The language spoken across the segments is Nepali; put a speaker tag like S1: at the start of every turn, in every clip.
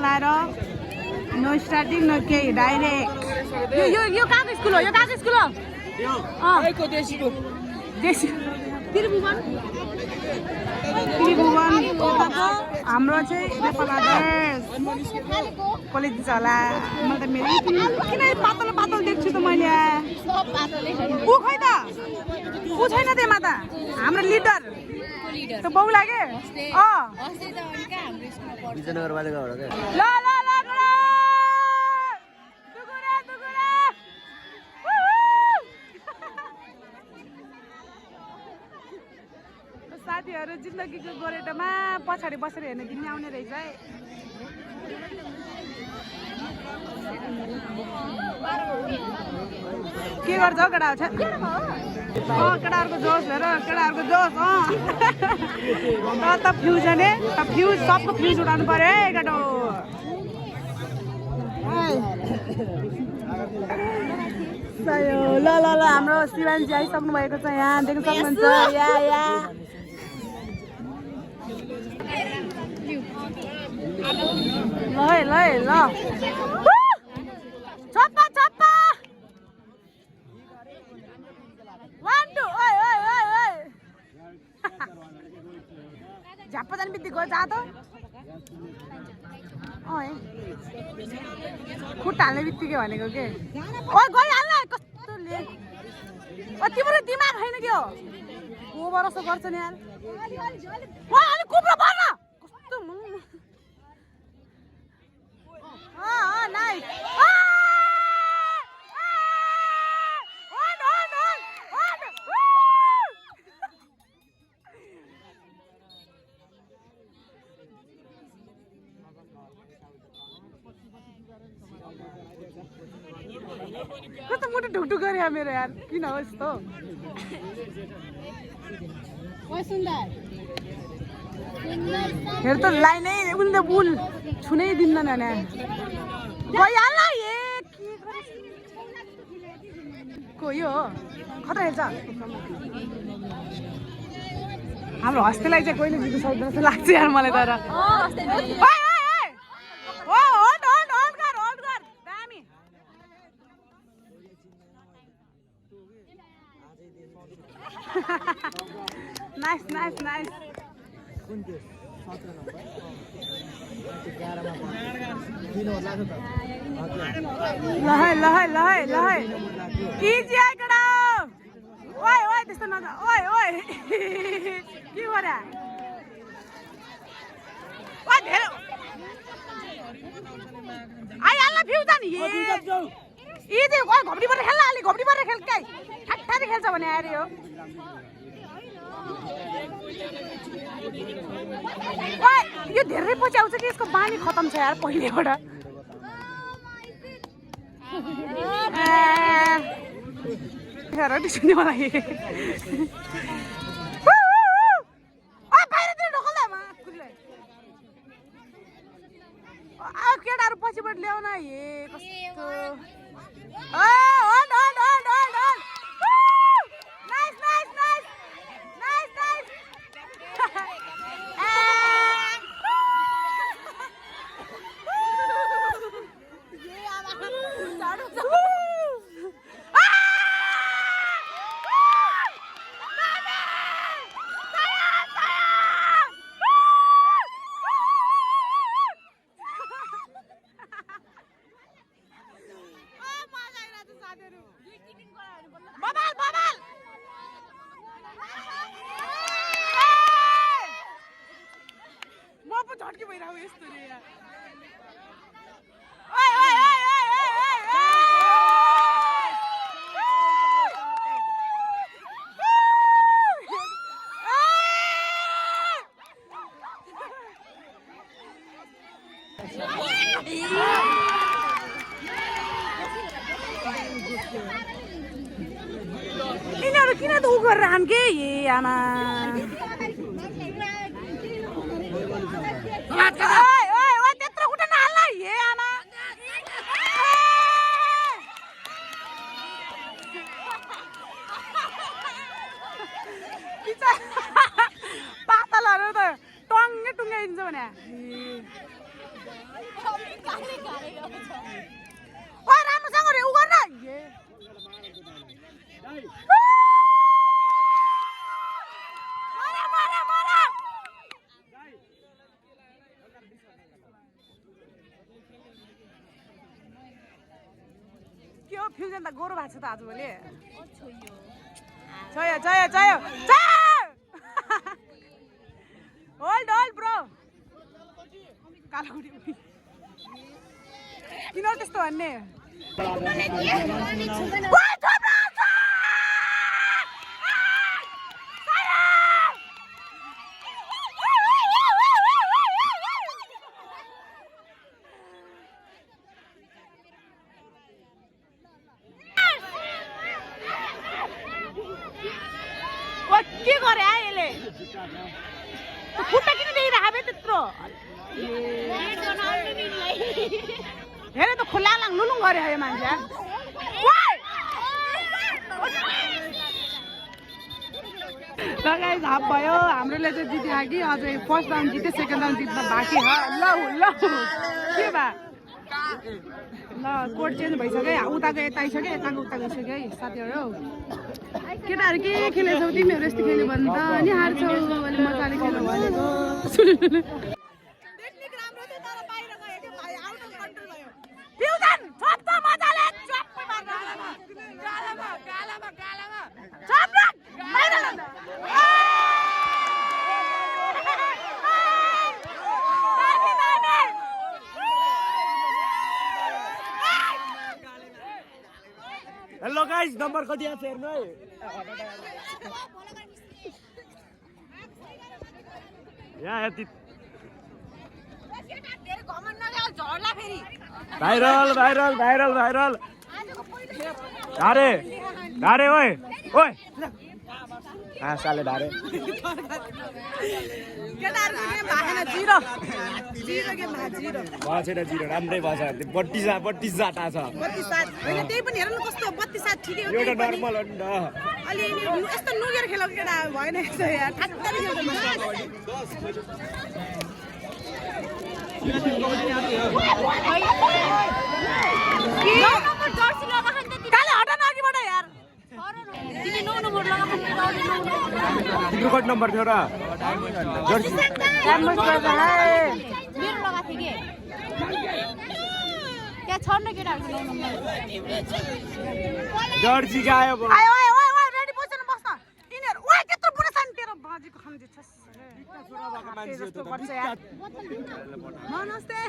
S1: लाएर नो स्टार्टिङ नो केही डाइरेक्ट यो कहाँको स्कुल हो देशी त्रिभुवन हाम्रो चाहिँ नेपाल आदर्श कलेज छ होला म त मेरो किन पातलो पातलो देख्छु त मैले ऊ खै त ऊ छैन त्यहाँ माता हाम्रो लिडर त बाउ लाग्यो ल साथीहरू जिन्दगीको गोरेटोमा पछाडि बसेर हेर्न दिने आउने रहेछ है के गर्छ केटा केटाहरूको जोस हेर केटाहरूको जोस त फ्युजन फ्युज सबको फ्युज उडाउनु पर्यो है केटो ल हाम्रो शिवानजी आइसक्नु भएको छ यहाँ देख्न सक्नुहुन्छ ल चप्पा चप्पा 1 2 ओइ झ्याप्पा जाने बित्तिकै जा त खुट्टा हाल्ने बित्तिकै भनेको के गइहाल्न कस्तो तिम्रो दिमाग छैन के हो को भरोसा गर्छ नि यार अलिक कुप्रो पर्न कस्तो नाइस कस्तो मुटु ढुकढुक गरे मेरो यार किन हो यस्तो हेर त लाइनै उनले बुल छुनै दिँदैन नि गइहाल्ला को यो खतरा हेर्छ हाम्रो हस्तेलाई चाहिँ कहिले जित्नु सक्दैन जस्तो लाग्छ यार मलाई तर नाइस नाइस नाइस लहै इजी आइ कडा ओइ त्यस्तो नजा ओइ के गरे धेरै आइहाल्ला फ्युज नि इजी घोप्टी परेर खेल्ला अलि घोप्टी परेर खेल काइ ठ्याक्ठ्याक्कै खेल्छ भने आएर यो यो धेरै पछि आउँछ कि यसको बानी खतम छ यार पहिलेबाट सुन्ने मलाई बाहिरतिर ढोकल्दा केटाहरू पछिबाट ल्याउन कस्तो झट्के भइरहेको यस्तो रे यार यिनीहरू किन त उ गरेर हान्के आमा त्यत्रो खुट्टा नहाल्ला हे आमा पातलहरू त टङ्गे टुङ्गाइदिन्छ भने के हो फ्युजन त गोरो भएको छ त आजभोलि होल्ड ब्रो कालोगुडी किन त्यस्तो भन्ने के गरे यसले खुट्टा किन देखिरहेको बे त्यत्रो हेर त खुल्ला लाङ लुलुङ गरे यो मान्छे लगाइ झाप भयो हाम्रोले चाहिँ जित्यो कि अझै फर्स्ट राउन्ड जित्यो सेकेन्ड राउन्ड जित्न बाँकी छ ल के भा ल कोड चेन्ज भइसक्यो उताको यता आइसक्यो यताको उता गइसक्यो है साथीहरू केटाहरू के खेलेछौ तिमीहरू यस्तो खेल्यो भने त अनि हार्छौ अहिले मजाले खेल्नु भनेको टेक्निक राम्रो थियो तर बाहिर गयो के भाइ आउट अफ कन्ट्रोल भयो फ्युजन छप त मजाले चप्पै मार्न गालामा चप बाहिर लन्द
S2: हेलो गाइस नम्बर कति आछ हेर्नु है यहाँ यति भाइरल भाइरल भाइरल भाइरल धारे धारे ओए ओए साले धारे
S1: केटाहरुको गेम भागेन जिरो गेम भाग जिरो
S2: भएन जिरो राम्रै भएछ 32 जाटा छ
S1: 32 सात हैन त्यही पनि हेर्नु कस्तो 32 सात ठिकै हो
S2: एउटा नर्मल हो नि त
S1: अलि यस्तो नुगेर खेलेको केटा भएन यस्तो यार ठ्याक्कै खेल्छ काले हटा न अघिबाट यार तिमी 9 नम्बर लगा
S2: तिम्रो कति नम्बर थियो र जर्सी
S1: राम्रो गर्छ है
S3: मेरो लगा थिए के त्यहाँ छन् न केटाहरुको 9 नम्बर
S2: जर्सी गायो
S1: आयो आयो ओए ओए रेडी पोजिसन बस्न इनीहरु ओए त्यत्रो बुढा छन् तेरो बाजीको खम्जी छस् जस्तो गर्छ यार नमस्ते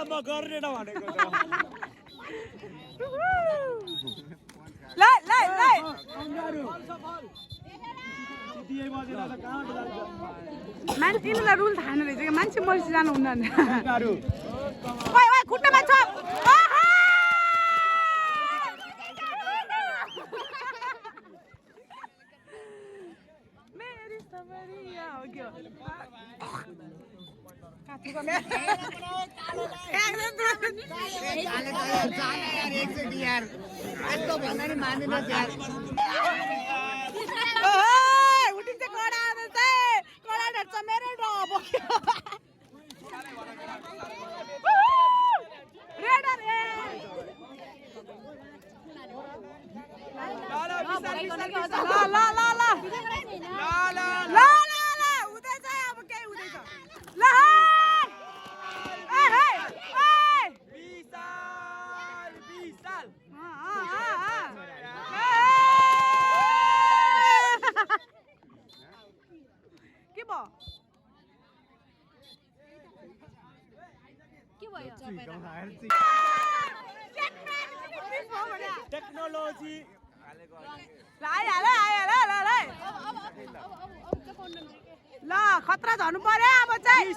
S2: म गर्ने न भनेको
S1: मान्छेलाई रुल थाहा रहेछ कि मान्छे मर्सी जानु हुँदैन ओए ओए खुट्टामा छ मेरी सबरिया हो गयो उठिन्छ कडा कडा ढट्छ मेरो बोक्यो रेडर हुँदैछ अब केही हुँदैछ ल के भयो
S2: टेक्नोलोजी
S1: ल खतरा झर्नु पर्यो अब चाहिँ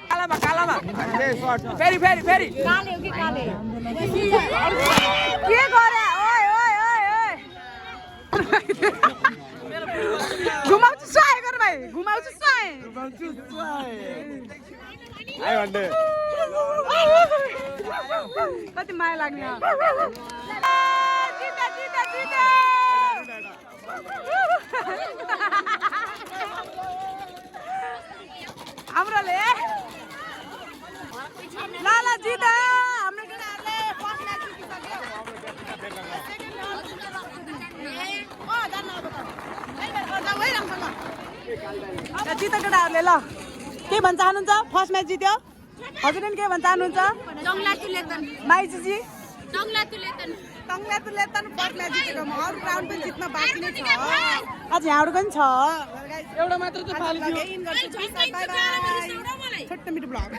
S1: कालामा कालामा फेरि फेरि फेरि
S3: काले हो कि काले
S1: के गरे ओए ओए ओए ओए घुमाउँछु स्वाय गर भाइ घुमाउँछु स्वाय
S2: आयो भन्ने
S1: कति माया लाग्ने हाम्रोले ल ल जित हाम्रो केटाहरूले फर्स्ट म्याच जित्यो केटाहरूले ल के भन्न चाहनुहुन्छ फर्स्ट म्याच जित्यो हजुरले के भन्न चाहनुहुन्छ माइजीजी टङ्ग्लातुलेतन फर्स्ट म्याच जितेको म अरू राउन्ड पनि जित्न बाँकी नै छ अझ यहाँहरू पनि छ एउटा मात्र त फाल्यो छोटो मिठो ब्लग